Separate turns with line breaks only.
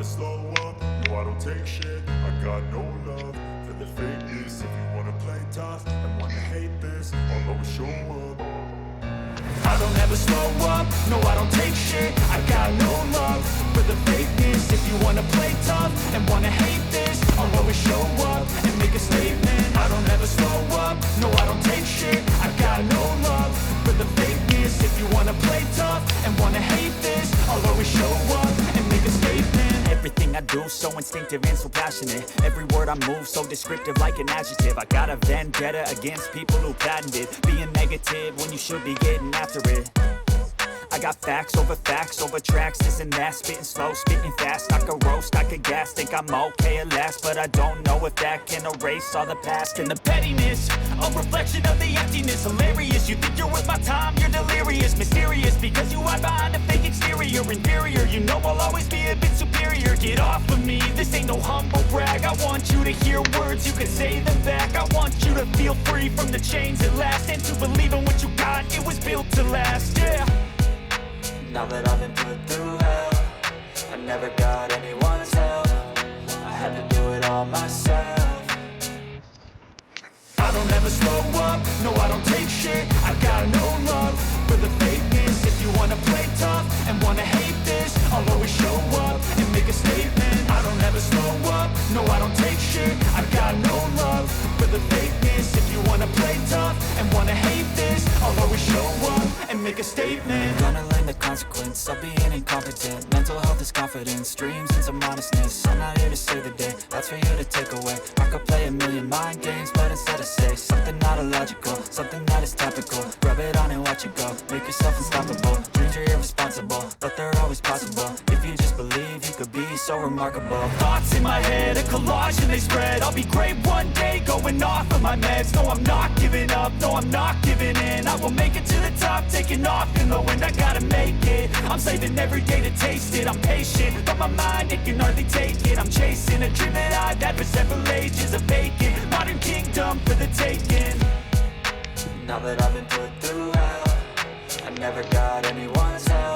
slow up, no I don't take shit. I got no love for the fakeness. If you wanna play tough and wanna hate this, I'll always show up. I don't ever slow up, no I don't take shit. I got no love for the fakeness. If you wanna play tough and wanna hate this, I'll always show up and make a statement. I don't ever slow up, no I don't take shit. I got no love for the fakeness. If you wanna play tough and wanna hate this, I'll always show up and make a statement. Everything I do so instinctive and so passionate. Every word I move so descriptive like an adjective. I got a vendetta against people who patented being negative when you should be getting after it. I got facts over tracks, this and that. Spitting slow, spitting fast, I could roast, I could gas. Think I'm okay at last, but I don't know if that can erase all the past. And the pettiness, a reflection of the emptiness. Hilarious, you think you're worth my time, you're delirious. Mysterious, because you hide behind a fake exterior. Inferior, you know I'll always be a bit superior. Get off of me, this ain't no humble brag. I want you to hear words, you can say them back. I want you to feel free from the chains at last, and to believe in what you got, it was built to last, yeah.
Now that I've been put through hell, I never got anyone's help. I had to do it all myself.
I don't ever slow up, no I don't take shit. I got no love for the fakeness. If you wanna play tough and wanna hate this, I'll always show up and make a statement. I don't ever slow up, no I don't take shit. I got no love for the fakeness. If you wanna play tough and wanna hate this, I'll always show up and make a statement.
Gonna learn the consequence of being incompetent. Mental health is confidence, dreams and some honestness. I'm not here to save the day, that's for you to take away. I could play a million mind games, but instead I say something not illogical, something that is topical. Rub it on and watch it go, make yourself unstoppable. Dreams are irresponsible, but they're always possible. If you just believe, you could be so remarkable.
Thoughts in my head, a collage and they spread. I'll be great one day, going off of my meds. No, I'm not giving up, no, I'm not giving in. I will make it to the top, taking off in the wind. I gotta make it, I'm saving every day to taste it. I'm patient, but my mind, it can hardly take it. I'm chasing a dream that I've had for several ages. A vacant, modern kingdom for the taking.
Now that I've been put through hell, I never got anyone's help.